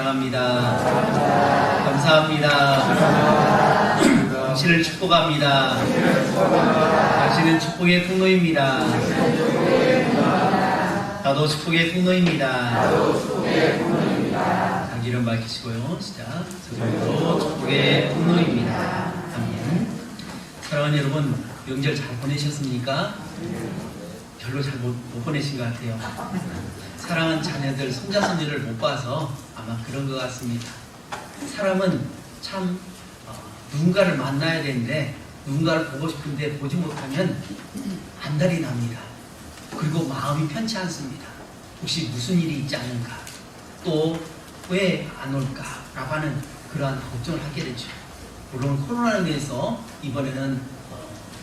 사랑합니다. 감사합니다. 당신을 축복합니다. 당신은 축복의 통로입니다. 나도 축복의 통로입니다. 자기 이름 밝히시고요. 시작. 저도 축복의 통로입니다. 아멘. 사랑하는 여러분, 명절 잘 보내셨습니까? 별로 잘 못 보내신 것 같아요. 사랑하는 자녀들, 손자, 손녀를 못 봐서 아마 그런 것 같습니다. 사람은 참 누군가를 만나야 되는데 누군가를 보고 싶은데 보지 못하면 안달이 납니다. 그리고 마음이 편치 않습니다. 혹시 무슨 일이 있지 않은가, 또 왜 안 올까 라고 하는 그러한 걱정을 하게 되죠. 물론 코로나로 인해서 이번에는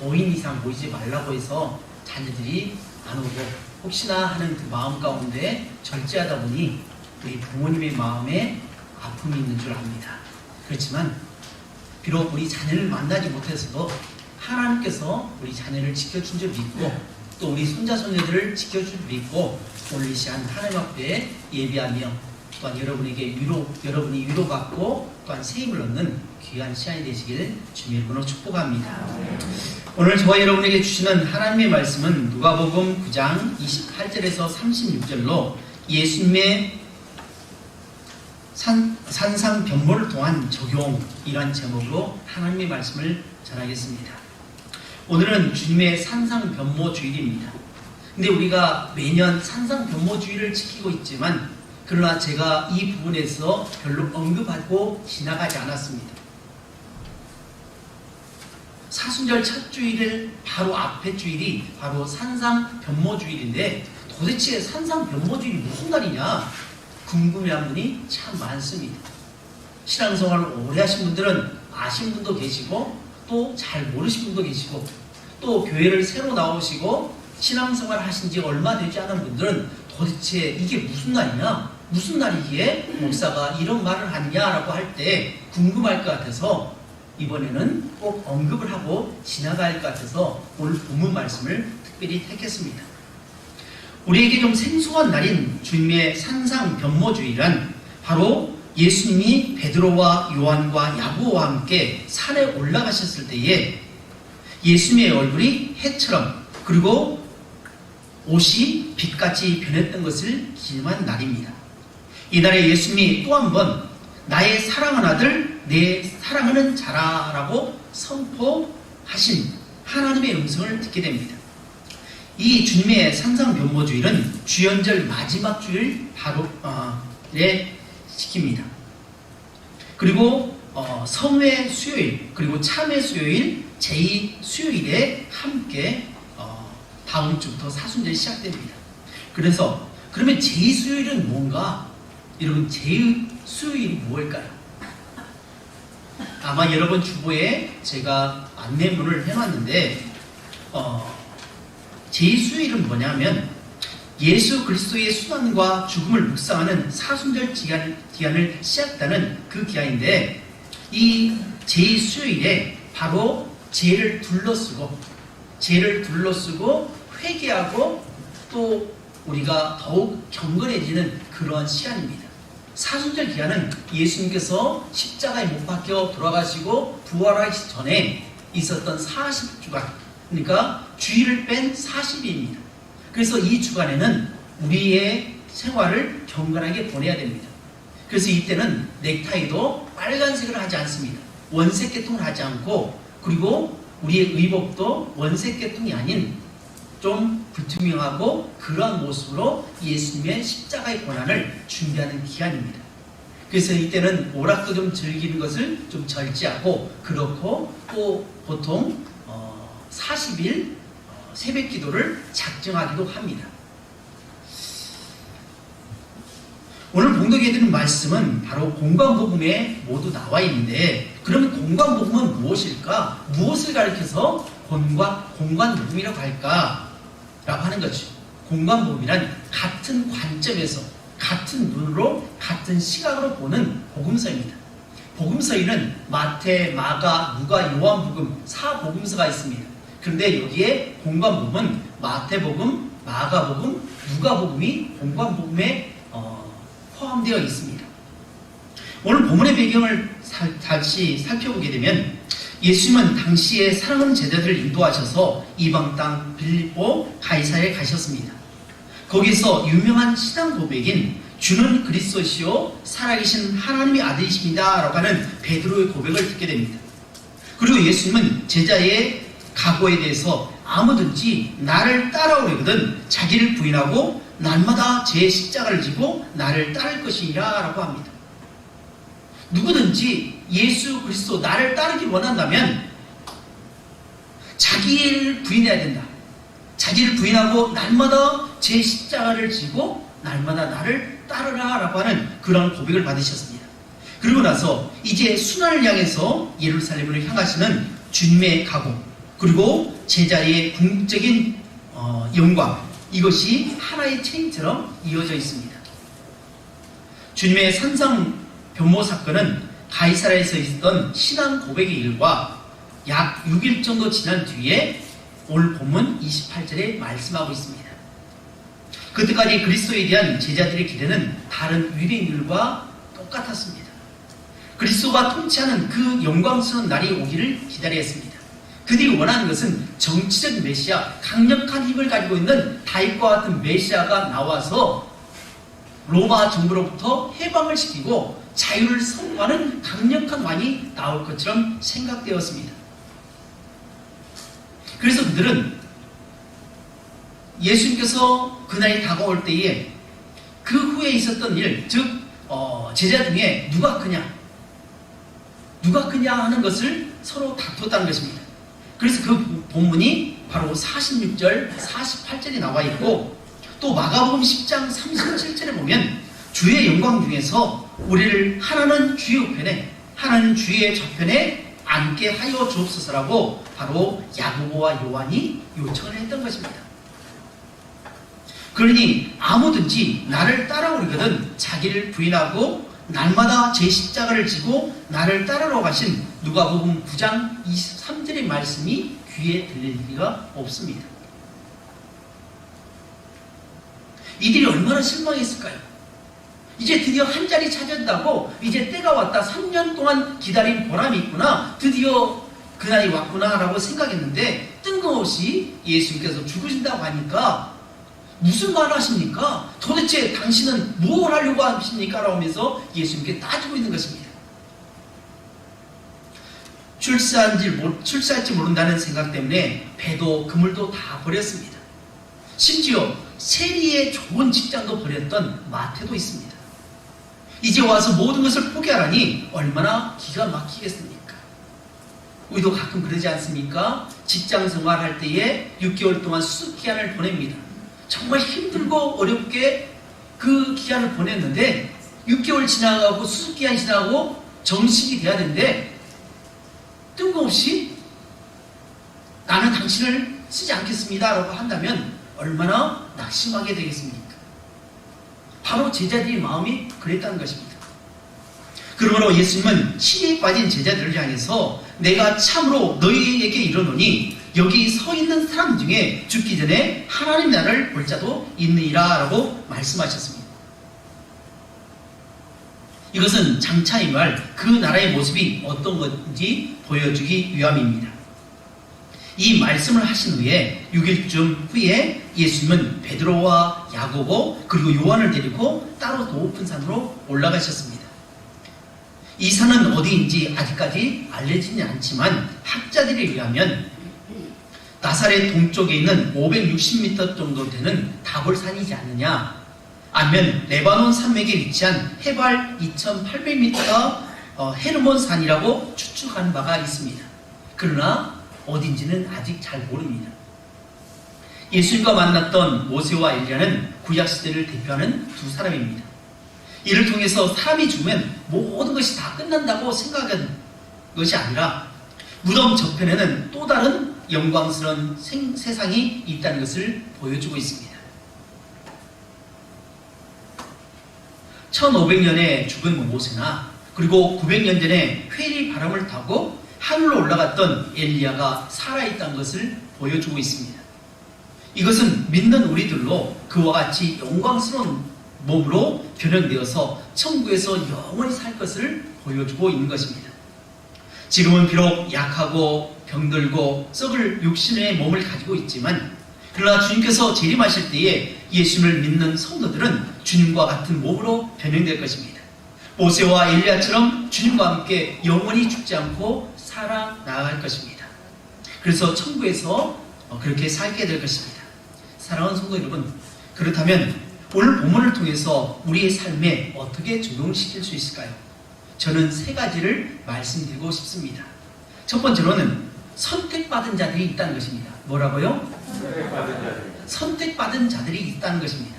5인 이상 모이지 말라고 해서 자녀들이 안 오고 혹시나 하는 그 마음 가운데 절제하다 보니 우리 부모님의 마음에 아픔이 있는 줄 압니다. 그렇지만 비록 우리 자녀를 만나지 못해서도 하나님께서 우리 자녀를 지켜준 줄 믿고 또 우리 손자 손녀들을 지켜준 줄 믿고 오늘 이 시간 하나님 앞에 예배하며 또한 여러분이 위로받고 또한 세임을 얻는 귀한 시간이 되시길 주님의 이름으로 축복합니다. 오늘 저와 여러분에게 주시는 하나님의 말씀은 누가복음 9장 28절에서 36절로 예수님의 산상 변모를 통한 적용이란 제목으로 하나님의 말씀을 전하겠습니다. 오늘은 주님의 산상 변모 주일입니다. 근데 우리가 매년 산상 변모 주일을 지키고 있지만 그러나 제가 이 부분에서 별로 언급하고 지나가지 않았습니다. 사순절 첫 주일을 바로 앞에 주일이 바로 산상 변모 주일인데 도대체 산상 변모 주일이 무슨 날이냐 궁금해하는 분이 참 많습니다. 신앙생활을 오래 하신 분들은 아신 분도 계시고 또 잘 모르신 분도 계시고 또 교회를 새로 나오시고 신앙생활 하신 지 얼마 되지 않은 분들은 도대체 이게 무슨 날이냐, 무슨 날이기에 목사가 이런 말을 하냐라고 할 때 궁금할 것 같아서 이번에는 꼭 언급을 하고 지나갈 것 같아서 오늘 본문 말씀을 특별히 택했습니다. 우리에게 좀 생소한 날인 주님의 산상 변모주일은 바로 예수님이 베드로와 요한과 야고보와 함께 산에 올라가셨을 때에 예수님의 얼굴이 해처럼 그리고 옷이 빛같이 변했던 것을 기념한 날입니다. 이날에 예수님이 또 한 번 나의 사랑하는 아들, 내 사랑하는 자라라고 선포하신 하나님의 음성을 듣게 됩니다. 이 주님의 산상 변모주일은 주연절 마지막 주일 바로 시킵니다. 그리고 성회 수요일 그리고 참회 수요일 제2 수요일에 함께 다음 주부터 사순절이 시작됩니다. 그래서 그러면 제2 수요일은 뭔가? 여러분 제2 수요일이 무엇일까요? 아마 여러분 주보에 제가 안내문을 해놨는데 제2 수요일은 뭐냐면 예수 그리스도의 수단과 죽음을 묵상하는 사순절 기간을 시작하는 그 기간인데 이 제2 수요일에 바로 죄를 둘러쓰고 회개하고 또 우리가 더욱 경건해지는 그러한 시간입니다. 사순절 기간은 예수님께서 십자가에 못 박혀 돌아가시고 부활하기 전에 있었던 40주간, 그러니까 주일을 뺀 40일입니다. 그래서 이 주간에는 우리의 생활을 경건하게 보내야 됩니다. 그래서 이때는 넥타이도 빨간색을 하지 않습니다. 원색 계통을 하지 않고 그리고 우리의 의복도 원색 계통이 아닌 좀 불투명하고 그러한 모습으로 예수님의 십자가의 고난을 준비하는 기간입니다. 그래서 이때는 오락도 좀 즐기는 것을 좀 절제하고 그렇고 또 보통 40일 새벽 기도를 작정하기도 합니다. 오늘 봉독해 드린 말씀은 바로 공관복음에 모두 나와 있는데 그러면 공관복음은 무엇일까? 무엇을 가리켜서 공관복음이라고 할까? 라고 하는 거죠. 공관복음이란 같은 관점에서 같은 눈으로 같은 시각으로 보는 복음서입니다. 복음서에는 마태, 마가, 누가, 요한복음 4복음서가 있습니다. 그런데 여기에 공관복음은 마태복음, 마가복음, 누가복음이 공관복음에 포함되어 있습니다. 오늘 본문의 배경을 다시 살펴보게 되면 예수님은 당시에 사랑하는 제자들을 인도하셔서 이방 땅 빌립보 가이사에 가셨습니다. 거기서 유명한 신앙 고백인 주는 그리스도시요 살아계신 하나님의 아들이십니다 라고 하는 베드로의 고백을 듣게 됩니다. 그리고 예수님은 제자의 각오에 대해서 아무든지 나를 따라오려거든 자기를 부인하고 날마다 제 십자가를 지고 나를 따를 것이니라 라고 합니다. 누구든지 예수 그리스도 나를 따르기 원한다면 자기를 부인해야 된다. 자기를 부인하고 날마다 제 십자가를 지고 날마다 나를 따르라 라고 하는 그런 고백을 받으셨습니다. 그리고 나서 이제 순환을 향해서 예루살렘을 향하시는 주님의 각오, 그리고 제자의 궁극적인 영광, 이것이 하나의 체인처럼 이어져 있습니다. 주님의 산상 변모 사건은 가이사라에서 있었던 신앙 고백의 일과 약 6일 정도 지난 뒤에 오늘 본문 28절에 말씀하고 있습니다. 그때까지 그리스도에 대한 제자들의 기대는 다른 유대인들과 똑같았습니다. 그리스도가 통치하는 그 영광스러운 날이 오기를 기다려 했습니다. 그들이 원하는 것은 정치적 메시아, 강력한 힘을 가지고 있는 다윗과 같은 메시아가 나와서 로마 정부로부터 해방을 시키고 자유를 선포하는 강력한 왕이 나올 것처럼 생각되었습니다. 그래서 그들은 예수님께서 그날이 다가올 때에 그 후에 있었던 일, 즉 제자 중에 누가 크냐 하는 것을 서로 다투었다는 것입니다. 그래서 그 본문이 바로 46절, 48절에 나와 있고, 또 마가복음 10장 37절에 보면 주의 영광 중에서 우리를 하나는 주의 우편에 하나는 주의 좌편에 앉게 하여 주옵소서라고 바로 야고보와 요한이 요청을 했던 것입니다. 그러니 아무든지 나를 따라오려거든 자기를 부인하고 날마다 제 십자가를 지고 나를 따르러 가신 누가복음 9장 23절의 말씀이 귀에 들릴 리가 없습니다. 이들이 얼마나 실망했을까요? 이제 드디어 한 자리 찾았다고, 이제 때가 왔다, 3년 동안 기다린 보람이 있구나, 드디어 그날이 왔구나 라고 생각했는데 뜬금없이 예수님께서 죽으신다고 하니까 무슨 말을 하십니까? 도대체 당신은 무엇을 하려고 하십니까? 라고 하면서 예수님께 따지고 있는 것입니다. 출세할지 모른다는 생각 때문에 배도 그물도 다 버렸습니다. 심지어 세리의 좋은 직장도 버렸던 마태도 있습니다. 이제 와서 모든 것을 포기하라니 얼마나 기가 막히겠습니까? 우리도 가끔 그러지 않습니까? 직장 생활할 때에 6개월 동안 수습기간을 보냅니다. 정말 힘들고 어렵게 그 기간을 보냈는데 6개월 지나가고 수습기간이 지나고 정식이 돼야 되는데 뜬금없이 나는 당신을 쓰지 않겠습니다 라고 한다면 얼마나 낙심하게 되겠습니까? 바로 제자들의 마음이 그랬다는 것입니다. 그러므로 예수님은 시기에 빠진 제자들을 향해서 내가 참으로 너희에게 이르노니 여기 서 있는 사람 중에 죽기 전에 하나님 나라를 볼 자도 있느니라 라고 말씀하셨습니다. 이것은 장차의 말 그 나라의 모습이 어떤 건지 보여주기 위함입니다. 이 말씀을 하신 후에 6일쯤 후에 예수님은 베드로와 야고보 그리고 요한을 데리고 따로 높은 산으로 올라가셨습니다. 이 산은 어디인지 아직까지 알려지지 않지만 학자들에 의하면 나사렛 동쪽에 있는 560m 정도 되는 다볼산이지 않느냐, 아니면 레바논 산맥에 위치한 해발 2800m 헤르몬 산이라고 추측하는 바가 있습니다. 그러나 어딘지는 아직 잘 모릅니다. 예수님과 만났던 모세와 엘리야는 구약시대를 대표하는 두 사람입니다. 이를 통해서 사람이 죽으면 모든 것이 다 끝난다고 생각한 것이 아니라 무덤 저편에는 또 다른 영광스러운 세상이 있다는 것을 보여주고 있습니다. 1500년에 죽은 모세나 그리고 900년 전에 회리 바람을 타고 하늘로 올라갔던 엘리야가 살아있다는 것을 보여주고 있습니다. 이것은 믿는 우리들로 그와 같이 영광스러운 몸으로 변형되어서 천국에서 영원히 살 것을 보여주고 있는 것입니다. 지금은 비록 약하고 병들고 썩을 육신의 몸을 가지고 있지만 그러나 주님께서 재림하실 때에 예수님을 믿는 성도들은 주님과 같은 몸으로 변형될 것입니다. 모세와 엘리야처럼 주님과 함께 영원히 죽지 않고 살아나갈 것입니다. 그래서 천국에서 그렇게 살게 될 것입니다. 사랑하는 성도 여러분, 그렇다면 오늘 본문을 통해서 우리의 삶에 어떻게 적용시킬 수 있을까요? 저는 세 가지를 말씀드리고 싶습니다. 첫 번째로는 선택받은 자들이 있다는 것입니다. 뭐라고요? 선택받은 자들이 있다는 것입니다.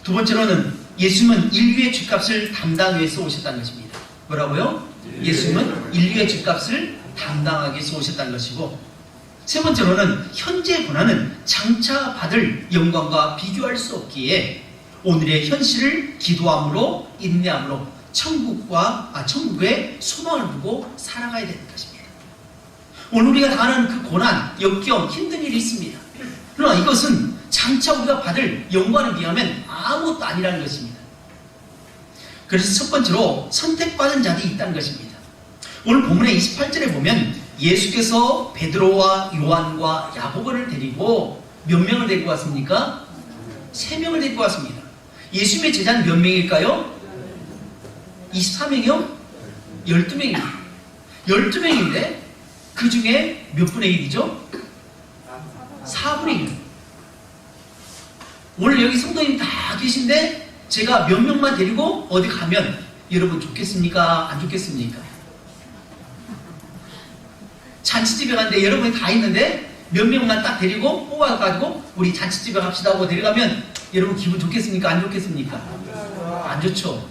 두 번째로는 예수님은 인류의 죗값을 담당하기 위해서 오셨다는 것입니다. 뭐라고요? 예수님은 인류의 죗값을 담당하기 위해서 오셨다는 것이고, 세 번째로는 현재의 고난은 장차 받을 영광과 비교할 수 없기에 오늘의 현실을 기도함으로 인내함으로 천국의 소망을 두고 살아가야 되는 것입니다. 오늘 우리가 당하는 그 고난, 역경, 힘든 일이 있습니다. 그러나 이것은 장차 우리가 받을 영광에 비하면 아무것도 아니라는 것입니다. 그래서 첫 번째로 선택받은 자들이 있다는 것입니다. 오늘 본문의 28절에 보면 예수께서 베드로와 요한과 야고보를 데리고 몇 명을 데리고 왔습니까? 3명을 데리고 왔습니다. 예수님의 제자는 몇 명일까요? 24명이요? 12명입니다. 12명인데 그 중에 몇 분의 1이죠? 4분의 1. 오늘 여기 성도님 다 계신데 제가 몇 명만 데리고 어디 가면 여러분 좋겠습니까? 안 좋겠습니까? 잔치집에 갔는데 여러분이 다 있는데 몇 명만 딱 데리고 뽑아가지고 우리 잔치집에 갑시다 하고 데려가면 여러분 기분 좋겠습니까? 안 좋겠습니까? 안 좋죠.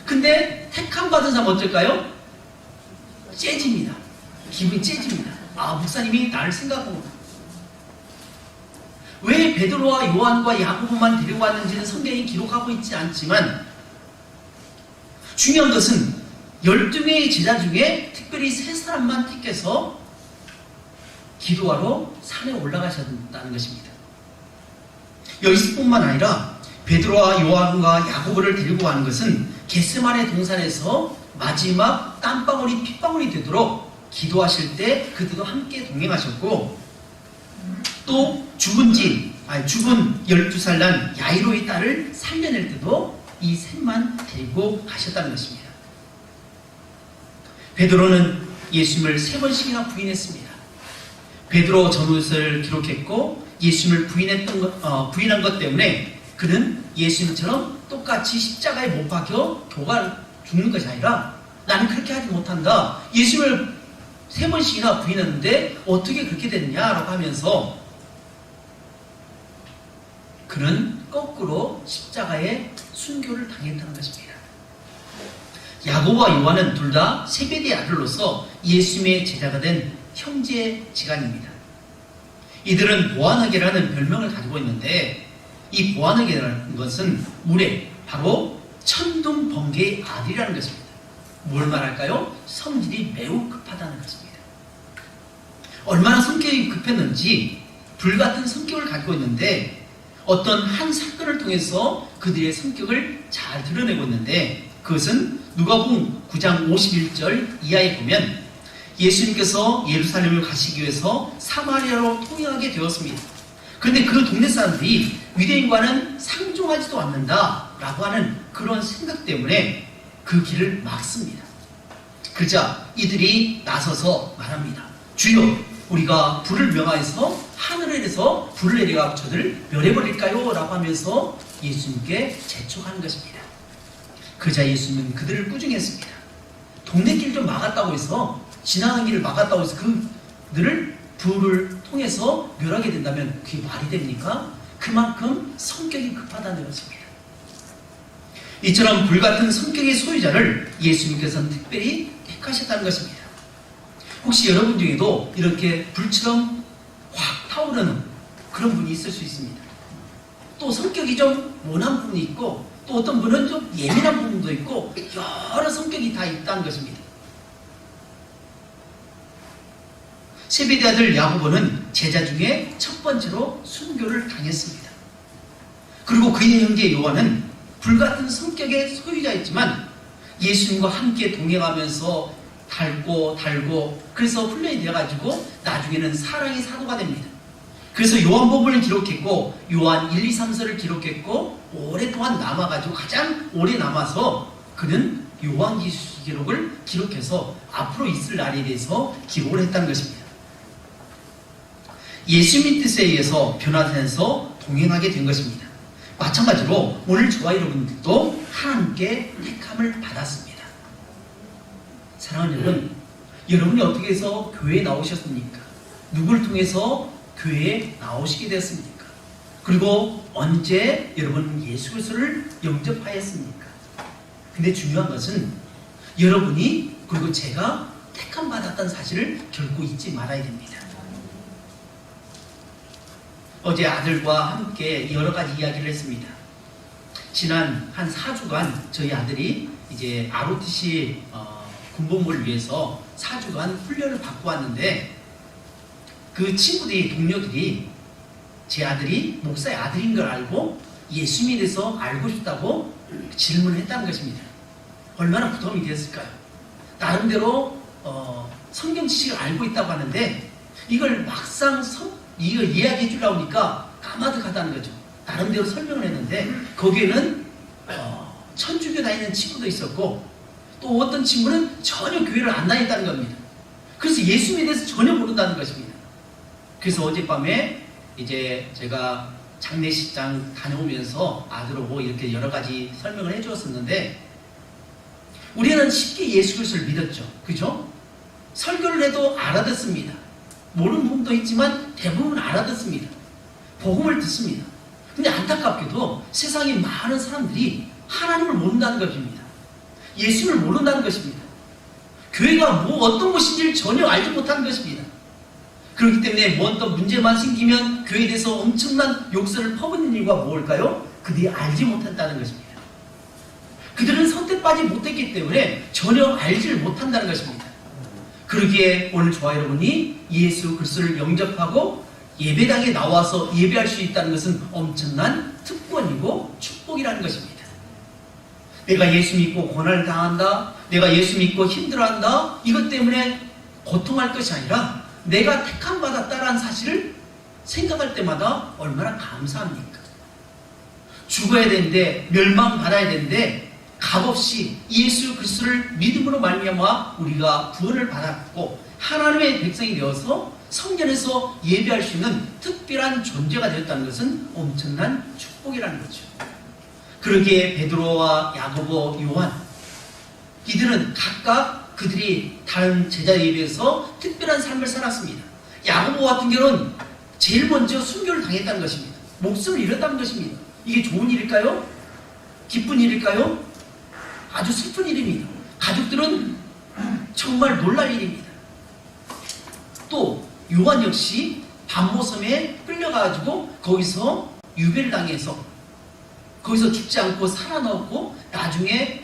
근데 택함 받은 사람 어떨까요? 째집니다. 기분이 째집니다. 아, 목사님이 나를 생각하고. 왜 베드로와 요한과 야고보만 데려왔는지는 성경이 기록하고 있지 않지만 중요한 것은 12명의 제자 중에 특별히 3사람만 택해서 기도하러 산에 올라가셨다는 것입니다. 여기서뿐만 아니라 베드로와 요한과 야고보를 데리고 가는 것은 겟세마네 동산에서 마지막 땀방울이 핏방울이 되도록 기도하실 때 그들도 함께 동행하셨고, 또 죽은 12살 난 야이로의 딸을 살려낼 때도 이 셋만 데리고 가셨다는 것입니다. 베드로는 예수님을 3번씩이나 부인했습니다. 베드로 전후서를 기록했고 예수님을 부인한 것 때문에 그는 예수님처럼 똑같이 십자가에 못 박혀 죽는 것이 아니라 나는 그렇게 하지 못한다. 예수님을 3번씩이나 부인했는데 어떻게 그렇게 됐냐라고 하면서 그는 거꾸로 십자가에 순교를 당했다는 것입니다. 야고보와 요한은 둘 다 세베대의 아들로서 예수님의 제자가 된 형제지간입니다. 이들은 보아너게라는 별명을 가지고 있는데 이 보아너게라는 것은 물에 바로 천둥번개의 아들이라는 것입니다. 뭘 말할까요? 성질이 매우 급하다는 것입니다. 얼마나 성격이 급했는지 불같은 성격을 가지고 있는데 어떤 한 사건을 통해서 그들의 성격을 잘 드러내고 있는데 그것은 누가복음 9장 51절 이하에 보면 예수님께서 예루살렘을 가시기 위해서 사마리아로 통행하게 되었습니다. 그런데 그 동네 사람들이 유대인과는 상종하지도 않는다라고 하는 그런 생각 때문에 그 길을 막습니다. 그러자 이들이 나서서 말합니다. 주여, 우리가 불을 명하여서 하늘에서 불을 내려가 저들을 멸해버릴까요? 라고 하면서 예수님께 재촉하는 것입니다. 그러자 예수님은 그들을 꾸중했습니다. 동네 길 좀 막았다고 해서 지나가는 길을 막았다고 해서 그들을 불을 통해서 멸하게 된다면 그게 말이 됩니까? 그만큼 성격이 급하다는 것입니다. 이처럼 불같은 성격의 소유자를 예수님께서는 특별히 택하셨다는 것입니다. 혹시 여러분 중에도 이렇게 불처럼 확 타오르는 그런 분이 있을 수 있습니다. 또 성격이 좀 모난 분이 있고 또 어떤 분은 좀 예민한 부분도 있고 여러 성격이 다 있다는 것입니다. 세베대 아들 야고보는 제자 중에 첫 번째로 순교를 당했습니다. 그리고 그의 형제 요한은 불같은 성격의 소유자였지만 예수님과 함께 동행하면서 달고 그래서 훈련이 되어가지고 나중에는 사랑의 사도가 됩니다. 그래서 요한복음을 기록했고 요한 1, 2, 3서를 기록했고 오랫동안 남아가지고 가장 오래 남아서 그는 요한기록을 기록해서 앞으로 있을 날에 대해서 기록을 했다는 것입니다. 예수님 뜻에 의해서 변화되면서 동행하게 된 것입니다. 마찬가지로 오늘 저와 여러분들도 하나님께 택함을 받았습니다. 사랑하는 여러분, 여러분이 어떻게 해서 교회에 나오셨습니까? 누구를 통해서 교회에 나오시게 되었습니까? 그리고 언제 여러분 예수 그리스도를 영접하였습니까? 근데 중요한 것은 여러분이 그리고 제가 택함 받았다는 사실을 결코 잊지 말아야 됩니다. 어제 아들과 함께 여러 가지 이야기를 했습니다. 지난 한 4주간 저희 아들이 이제 ROTC 군복무를 위해서 4주간 훈련을 받고 왔는데 그 친구들이, 동료들이 제 아들이 목사의 아들인 걸 알고 예수님에 대해서 알고 싶다고 질문을 했다는 것입니다. 얼마나 부담이 되었을까요? 나름대로 성경 지식을 알고 있다고 하는데 이걸 막상 이걸 이야기해 주려고 하니까 까마득하다는 거죠. 나름대로 설명을 했는데 거기에는 천주교 다니는 친구도 있었고 또 어떤 친구는 전혀 교회를 안 다녔다는 겁니다. 그래서 예수님에 대해서 전혀 모른다는 것입니다. 그래서 어젯밤에 이제 제가 장례식장 다녀오면서 아들하고 이렇게 여러 가지 설명을 해 주었었는데 우리는 쉽게 예수 그리스도를 믿었죠. 그죠? 설교를 해도 알아듣습니다. 모르는 부분도 있지만 대부분 알아듣습니다. 복음을 듣습니다. 근데 안타깝게도 세상에 많은 사람들이 하나님을 모른다는 것입니다. 예수를 모른다는 것입니다. 교회가 어떤 것인지를 전혀 알지 못하는 것입니다. 그렇기 때문에 뭐 어떤 문제만 생기면 교회에 대해서 엄청난 욕설을 퍼붓는 이유가 뭘까요? 그들이 알지 못한다는 것입니다. 그들은 선택받지 못했기 때문에 전혀 알지를 못한다는 것입니다. 그러기에 오늘 저와 여러분이 예수 그리스도를 영접하고 예배당에 나와서 예배할 수 있다는 것은 엄청난 특권이고 축복이라는 것입니다. 내가 예수 믿고 고난을 당한다, 내가 예수 믿고 힘들어한다, 이것 때문에 고통할 것이 아니라 내가 택함 받았다라는 사실을 생각할 때마다 얼마나 감사합니까? 죽어야 되는데, 멸망받아야 되는데 값없이 예수 그리스도를 믿음으로 말미암아 우리가 구원을 받았고 하나님의 백성이 되어서 성전에서 예배할 수 있는 특별한 존재가 되었다는 것은 엄청난 축복이라는 거죠. 그러기에 베드로와 야고보, 요한 이들은 각각 그들이 다른 제자에 비해서 특별한 삶을 살았습니다. 야고보 같은 경우는 제일 먼저 순교를 당했다는 것입니다. 목숨을 잃었다는 것입니다. 이게 좋은 일일까요? 기쁜 일일까요? 아주 슬픈 일입니다. 가족들은 정말 놀랄 일입니다. 또 요한 역시 반모섬에 끌려가지고 거기서 유배를 당해서 거기서 죽지 않고 살아나왔고 나중에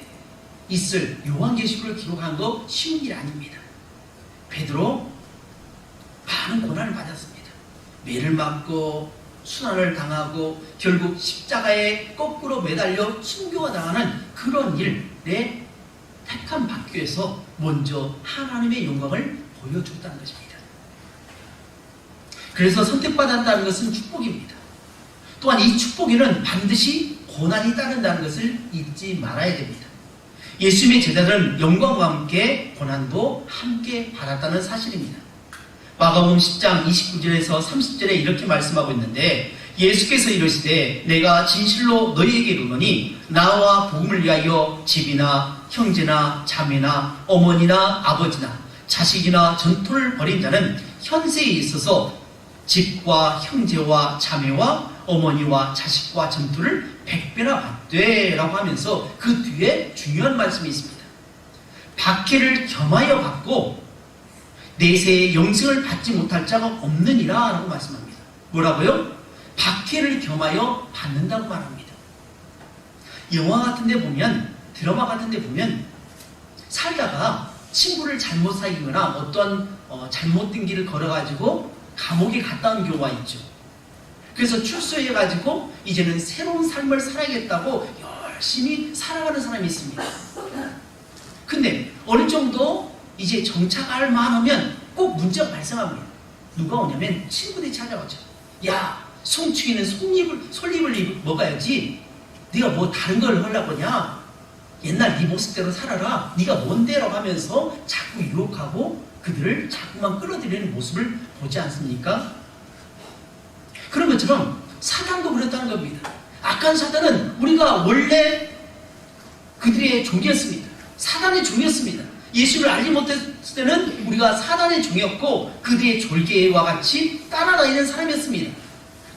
있을 요한계시록을 기록한 거 쉬운 일이 아닙니다. 베드로 많은 고난을 받았습니다. 매를 맞고 순환을 당하고 결국 십자가에 거꾸로 매달려 순교가 당하는 그런 일에 택함 받기 위해서 먼저 하나님의 영광을 보여줬다는 것입니다. 그래서 선택받았다는 것은 축복입니다. 또한 이 축복에는 반드시 고난이 따른다는 것을 잊지 말아야 됩니다. 예수님의 제자들은 영광과 함께 고난도 함께 받았다는 사실입니다. 마가복음 10장 29절에서 30절에 이렇게 말씀하고 있는데 예수께서 이르시되 내가 진실로 너희에게 이르노니 나와 복음을 위하여 집이나 형제나 자매나 어머니나 아버지나 자식이나 전토를 벌인 자는 현세에 있어서 집과 형제와 자매와 어머니와 자식과 전토를 100배나 받되 라고 하면서 그 뒤에 중요한 말씀이 있습니다. 박해를 겸하여 받고 내세에 영생을 받지 못할 자가 없느니라 라고 말씀합니다. 뭐라고요? 박해를 겸하여 받는다고 말합니다. 영화 같은 데 보면, 드라마 같은 데 보면 살다가 친구를 잘못 사귀거나 어떠한 잘못된 길을 걸어가지고 감옥에 갔다 온 경우가 있죠. 그래서 출소해가지고 이제는 새로운 삶을 살아야겠다고 열심히 살아가는 사람이 있습니다. 근데 어느 정도 이제 정착할 만하면 꼭 문제가 발생합니다. 누가 오냐면 친구들이 찾아오죠. 야, 송충이는 솔잎을 먹어야지. 네가 뭐 다른 걸 하려고 하냐? 옛날 네 모습대로 살아라. 네가 뭔데라고 하면서 자꾸 유혹하고 그들을 자꾸만 끌어들이는 모습을 보지 않습니까? 그런 것처럼 사단도 그랬다는 겁니다. 악한 사단은 우리가 원래 그들의 종이었습니다. 사단의 종이었습니다. 예수를 알지 못했을 때는 우리가 사단의 종이었고 그들의 졸개와 같이 따라다니는 사람이었습니다.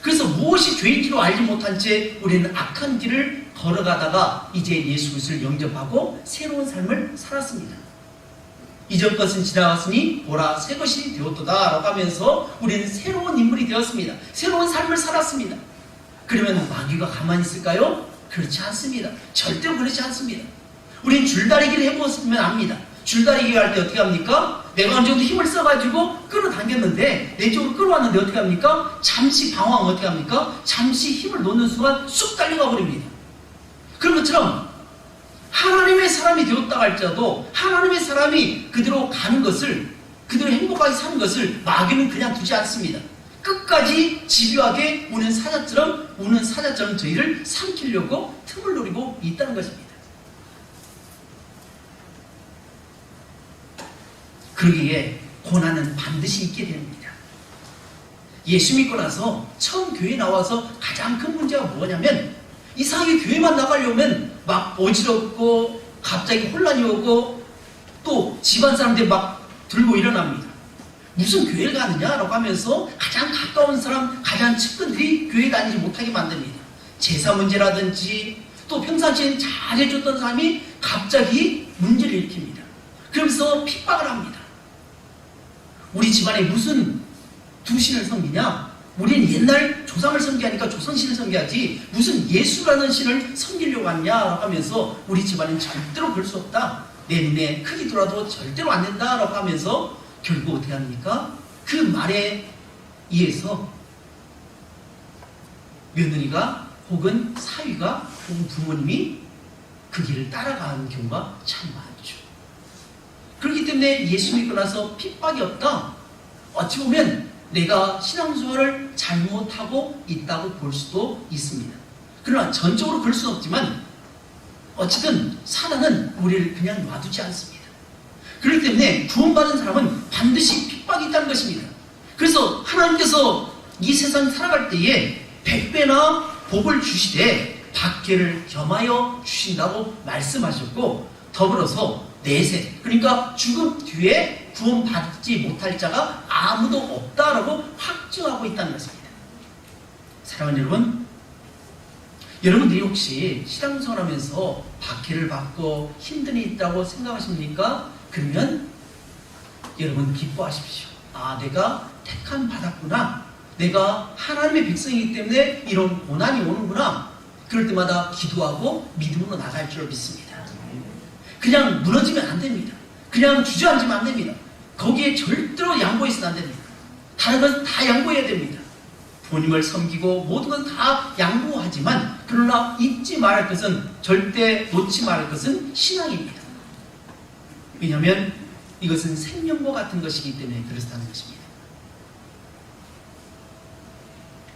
그래서 무엇이 죄인지로 알지 못한 채 우리는 악한 길을 걸어가다가 이제 예수 그리스도를 영접하고 새로운 삶을 살았습니다. 이전 것은 지나갔으니 보라 새 것이 되었도다 라고 하면서 우리는 새로운 인물이 되었습니다. 새로운 삶을 살았습니다. 그러면 마귀가 가만히 있을까요? 그렇지 않습니다. 절대로 그렇지 않습니다. 우린 줄다리기를 해보았으면 압니다. 줄다리기 할 때 어떻게 합니까? 내가 어느 정도 힘을 써가지고 끌어당겼는데 내 쪽으로 끌어왔는데 어떻게 합니까? 잠시 방황하면 어떻게 합니까? 잠시 힘을 놓는 순간 쑥 달려가 버립니다. 그런 것처럼 하나님의 사람이 되었다 할지라도 하나님의 사람이 그대로 가는 것을 그대로 행복하게 사는 것을 마귀는 그냥 두지 않습니다. 끝까지 집요하게 우는 사자처럼 저희를 삼키려고 틈을 노리고 있다는 것입니다. 그러기에 고난은 반드시 있게 됩니다. 예수 믿고 나서 처음 교회에 나와서 가장 큰 문제가 뭐냐면 이상하게 교회만 나가려면 막 어지럽고 갑자기 혼란이 오고 또 집안 사람들이 막 들고 일어납니다. 무슨 교회를 가느냐라고 하면서 가장 가까운 사람, 가장 측근들이 교회 다니지 못하게 만듭니다. 제사 문제라든지 또 평상시엔 잘해줬던 사람이 갑자기 문제를 일으킵니다. 그러면서 핍박을 합니다. 우리 집안에 무슨 두 신을 섬기냐? 우리는 옛날 조상을 섬기하니까 조선신을 섬겨야지 무슨 예수라는 신을 섬기려고 하냐 하면서 우리 집안은 절대로 그럴 수 없다. 내 눈에 크게 들어와도 절대로 안 된다라고 하면서 결국 어떻게 합니까? 그 말에 의해서 며느리가 혹은 사위가 혹은 부모님이 그 길을 따라가는 경우가 참 많죠. 그렇기 때문에 예수 믿고 나서 핍박이 없다. 어찌 보면 내가 신앙생활을 잘못하고 있다고 볼 수도 있습니다. 그러나 전적으로 그럴 수는 없지만 어쨌든 사단은 우리를 그냥 놔두지 않습니다. 그렇기 때문에 구원받은 사람은 반드시 핍박이 있다는 것입니다. 그래서 하나님께서 이 세상 살아갈 때에 100배나 복을 주시되 박해를 겸하여 주신다고 말씀하셨고 더불어서 내세, 그러니까 죽음 뒤에 구원받지 못할 자가 아무도 없다라고 확증하고 있다는 것입니다. 사랑하는 여러분, 여러분들이 혹시 신앙생활 하면서 박해를 받고 힘든 일이 있다고 생각하십니까? 그러면 여러분 기뻐하십시오. 아, 내가 택함 받았구나. 내가 하나님의 백성이기 때문에 이런 고난이 오는구나. 그럴 때마다 기도하고 믿음으로 나갈 줄 믿습니다. 그냥 무너지면 안 됩니다. 그냥 주저앉으면 안 됩니다. 거기에 절대로 양보해서는 안 됩니다. 다른 건 다 양보해야 됩니다. 부모님을 섬기고 모든 건 다 양보하지만 그러나 잊지 말할 것은 절대 놓지 말할 것은 신앙입니다. 왜냐하면 이것은 생명과 같은 것이기 때문에 그렇다는 것입니다.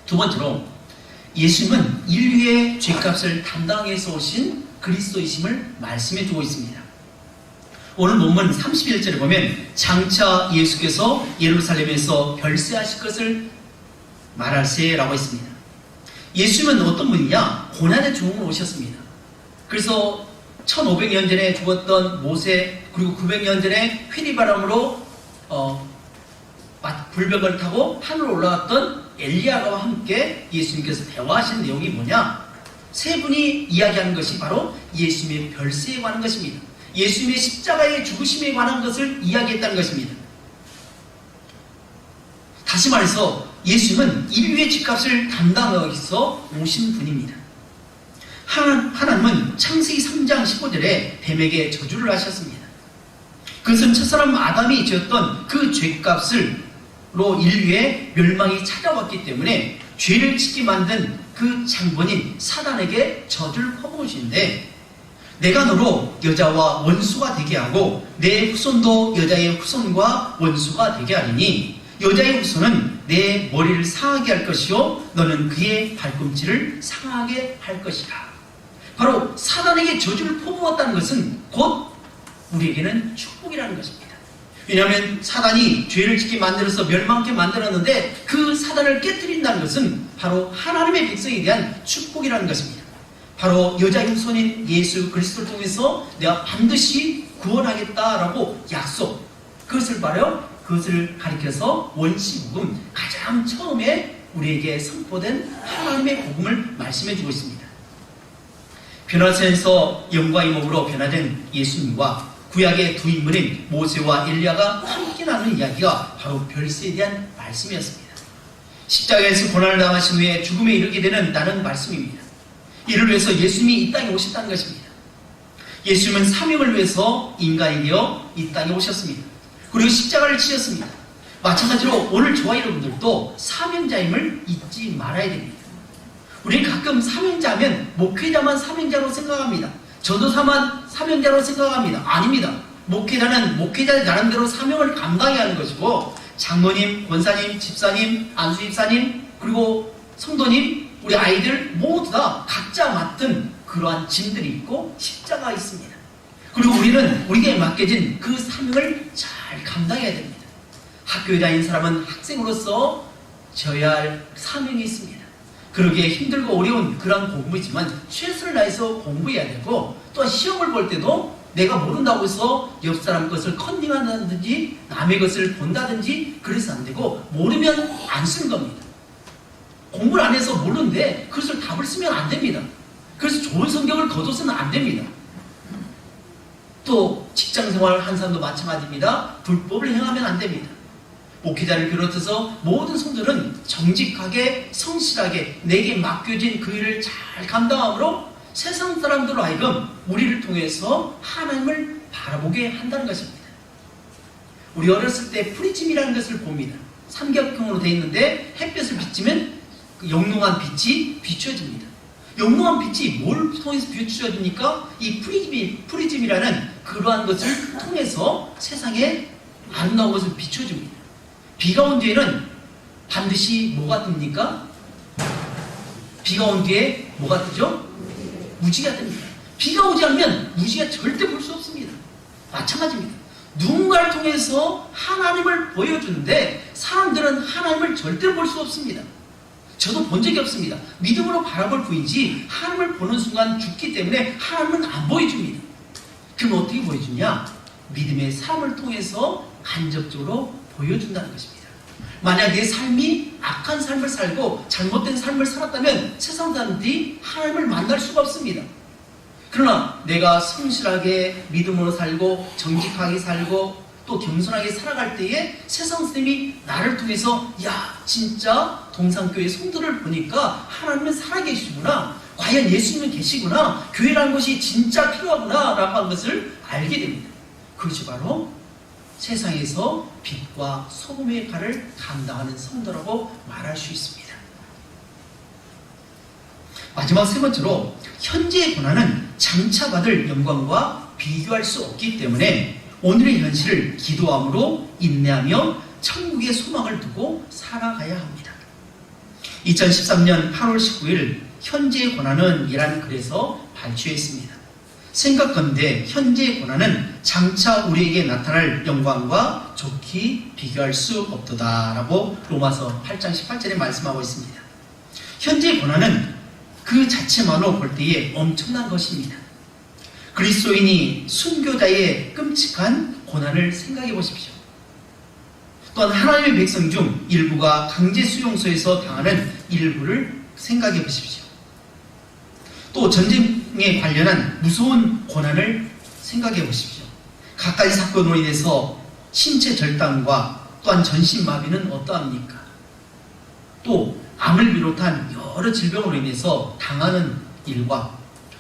두 번째로 예수님은 인류의 죄값을 담당해서 오신 그리스도이심을 말씀해 주고 있습니다. 오늘 본문 31절에 보면 장차 예수께서 예루살렘에서 별세하실 것을 말하세라고 했습니다. 예수님은 어떤 분이냐? 고난의 종으로 오셨습니다. 그래서 1500년 전에 죽었던 모세 그리고 900년 전에 회리바람으로 불벽을 타고 하늘로 올라갔던 엘리야와 함께 예수님께서 대화하신 내용이 뭐냐? 세 분이 이야기하는 것이 바로 예수님의 별세에 관한 것입니다. 예수님의 십자가의 죽으심에 관한 것을 이야기했다는 것입니다. 다시 말해서 예수님은 인류의 죗값을 담당해서 오신 분입니다. 하나님은 창세기 3장 15절에 뱀에게 저주를 하셨습니다. 그것은 첫사람 아담이 지었던 그 죗값으로 인류의 멸망이 찾아왔기 때문에 죄를 짓게 만든 그 장본인 사단에게 저주를 퍼부으시는데, 내가 너로 여자와 원수가 되게 하고 내 후손도 여자의 후손과 원수가 되게 하리니 여자의 후손은 내 머리를 상하게 할 것이요 너는 그의 발꿈치를 상하게 할 것이라. 바로 사단에게 저주를 퍼부었다는 것은 곧 우리에게는 축복이라는 것입니다. 왜냐하면 사단이 죄를 짓게 만들어서 멸망케 만들었는데 그 사단을 깨뜨린다는 것은 바로 하나님의 백성에 대한 축복이라는 것입니다. 바로 여자의 후손인 예수 그리스도를 통해서 내가 반드시 구원하겠다라고 약속, 그것을 가리켜서 원시복음, 가장 처음에 우리에게 선포된 하나님의 복음을 말씀해주고 있습니다. 변화선에서 영과 이목으로 변화된 예수님과 구약의 두 인물인 모세와 엘리야가 함께 나누는 이야기가 바로 별세에 대한 말씀이었습니다. 십자가에서 고난을 당하신 후에 죽음에 이르게 되는 나는 말씀입니다. 이를 위해서 예수님이 이 땅에 오셨다는 것입니다. 예수님은 사명을 위해서 인간이 되어 이 땅에 오셨습니다. 그리고 십자가를 치셨습니다. 마찬가지로 오늘 저와 여러분들도 사명자임을 잊지 말아야 됩니다. 우리는 가끔 사명자면 목회자만 사명자로 생각합니다. 전도사만 사명자로 생각합니다. 아닙니다. 목회자는 목회자 나름대로 사명을 감당해야 하는 것이고, 장모님, 권사님, 집사님, 안수집사님, 그리고 성도님, 우리 아이들 모두 다 각자 맡은 그러한 짐들이 있고 십자가가 있습니다. 그리고 우리는 우리에게 맡겨진 그 사명을 잘 감당해야 됩니다. 학교에 다니는 사람은 학생으로서 져야 할 사명이 있습니다. 그러기에 힘들고 어려운 그런 공부이지만 최선을 다해서 공부해야 되고, 또한 시험을 볼 때도 내가 모른다고 해서 옆 사람 것을 컨닝한다든지 남의 것을 본다든지 그래서 안 되고, 모르면 안 쓰는 겁니다. 공부를 안 해서 모르는데 그것을 답을 쓰면 안 됩니다. 그래서 좋은 성격을 거둬서는 안 됩니다. 또 직장생활 한 사람도 마찬가지입니다. 불법을 행하면 안 됩니다. 목회자를 비롯해서 모든 성도들은 정직하게 성실하게 내게 맡겨진 그 일을 잘 감당함으로 세상 사람들로 하여금 우리를 통해서 하나님을 바라보게 한다는 것입니다. 우리 어렸을 때 프리즘이라는 것을 봅니다. 삼각형으로 되어 있는데 햇볕을 비치면 그 영롱한 빛이 비춰집니다. 영롱한 빛이 뭘 통해서 비춰집니까? 이 프리즘이라는 그러한 것을 통해서 세상에 아름다운 것을 비춰줍니다. 비가 온 뒤에는 반드시 뭐가 뜹니까? 비가 온 뒤에 뭐가 뜨죠? 무지개가 뜹니다. 비가 오지 않으면 무지개가 절대 볼 수 없습니다. 마찬가지입니다. 누군가를 통해서 하나님을 보여주는데 사람들은 하나님을 절대 볼 수 없습니다. 저도 본 적이 없습니다. 믿음으로 바라볼 뿐이지 하나님을 보는 순간 죽기 때문에 하나님은 안 보여줍니다. 그럼 어떻게 보여주냐? 믿음의 삶을 통해서 간접적으로 보여준다는 것입니다. 만약 내 삶이 악한 삶을 살고 잘못된 삶을 살았다면 세상 사람들이 하나님을 만날 수가 없습니다. 그러나 내가 성실하게 믿음으로 살고 정직하게 살고 또 겸손하게 살아갈 때에 세상 사람이 나를 통해서 야 진짜 동산교회 성도를 보니까 하나님은 살아계시구나, 과연 예수님은 계시구나, 교회라는 것이 진짜 필요하구나 라고 하는 것을 알게 됩니다. 그것이 바로 세상에서 빛과 소금의 역할을 감당하는 성도라고 말할 수 있습니다. 마지막 세 번째로, 현재의 고난은 장차 받을 영광과 비교할 수 없기 때문에 오늘의 현실을 기도함으로 인내하며 천국의 소망을 두고 살아가야 합니다. 2013년 8월 19일 현재의 고난은 이란 글에서 발췌했습니다. 생각건대 현재의 고난은 장차 우리에게 나타날 영광과 좋게 비교할 수 없도다 라고 로마서 8장 18절에 말씀하고 있습니다. 현재의 고난은 그 자체만으로 볼 때에 엄청난 것입니다. 그리스도인이 순교자의 끔찍한 고난을 생각해 보십시오. 또한 하나님의 백성 중 일부가 강제 수용소에서 당하는 일부를 생각해 보십시오. 또 전쟁에 관련한 무서운 고난을 생각해 보십시오. 각가지 사건으로 인해서 신체 절단과 또한 전신마비는 어떠합니까? 또 암을 비롯한 여러 질병으로 인해서 당하는 일과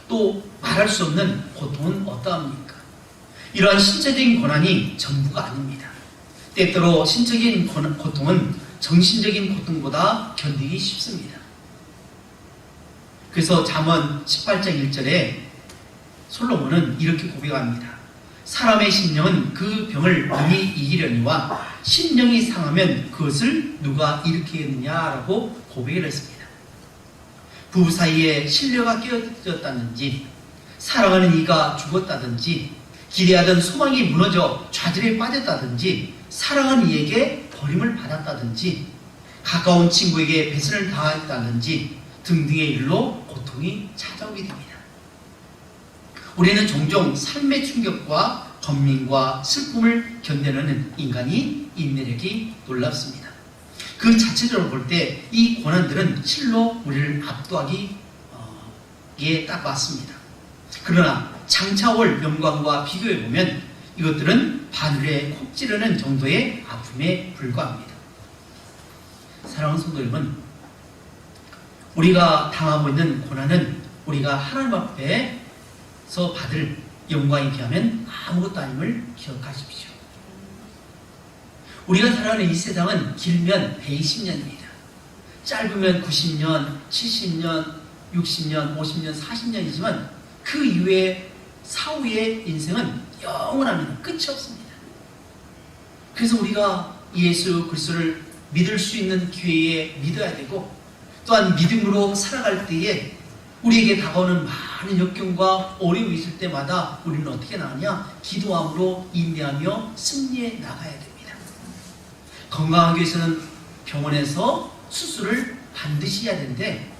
또 말할 수 없는 고통은 어떠합니까? 이러한 신체적인 고난이 전부가 아닙니다. 때때로 신체적인 고통은 정신적인 고통보다 견디기 쉽습니다. 그래서 잠언 18장 1절에 솔로몬은 이렇게 고백합니다. 사람의 심령은 그 병을 능히 이기려니와 심령이 상하면 그것을 누가 일으키겠느냐라고 고백을 했습니다. 부부 사이에 신뢰가 깨어졌다든지 사랑하는 이가 죽었다든지 기대하던 소망이 무너져 좌절에 빠졌다든지 사랑하는 이에게 버림을 받았다든지 가까운 친구에게 배신을 당했다든지 등등의 일로 고통이 찾아오게 됩니다. 우리는 종종 삶의 충격과 번민과 슬픔을 견뎌내는 인간이 인내력이 놀랍습니다. 그 자체적으로 볼 때 이 고난들은 실로 우리를 압도하기에 딱 맞습니다. 그러나 장차 올 영광과 비교해보면 이것들은 바늘에 콕 찌르는 정도의 아픔에 불과합니다. 사랑하는 성도 여러분, 우리가 당하고 있는 고난은 우리가 하나님 앞에서 받을 영광에 비하면 아무것도 아님을 기억하십시오. 우리가 살아가는 이 세상은 길면 120년입니다. 짧으면 90년, 70년, 60년, 50년, 40년이지만 그 이후에 사후의 인생은 영원합니다. 끝이 없습니다. 그래서 우리가 예수 그리스도를 믿을 수 있는 기회에 믿어야 되고 또한 믿음으로 살아갈 때에 우리에게 다가오는 많은 역경과 어려움이 있을 때마다 우리는 어떻게 나가냐? 기도함으로 인내하며 승리해 나가야 됩니다. 건강하기 위해서는 병원에서 수술을 반드시 해야 되는데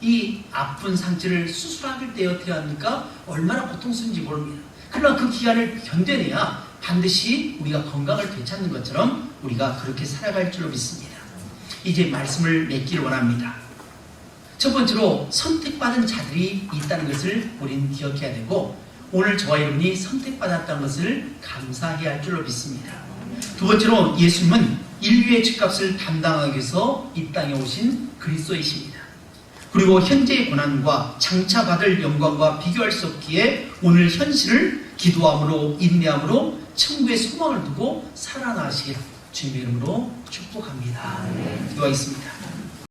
이 아픈 상처를 수술할 때 어떻게 합니까? 얼마나 고통스러운지 모릅니다. 그러나 그 기간을 견뎌내야 반드시 우리가 건강을 되찾는 것처럼 우리가 그렇게 살아갈 줄로 믿습니다. 이제 말씀을 맺기를 원합니다. 첫 번째로 선택받은 자들이 있다는 것을 우리는 기억해야 되고 오늘 저와 여러분이 선택받았다는 것을 감사해야 할 줄로 믿습니다. 두 번째로 예수님은 인류의 죄값을 담당하기 위해서 이 땅에 오신 그리스도이십니다. 그리고 현재의 고난과 장차 받을 영광과 비교할 수 없기에 오늘 현실을 기도함으로 인내함으로 천국의 소망을 두고 살아나시길 주님의 이름으로 축복합니다. 기도하겠습니다.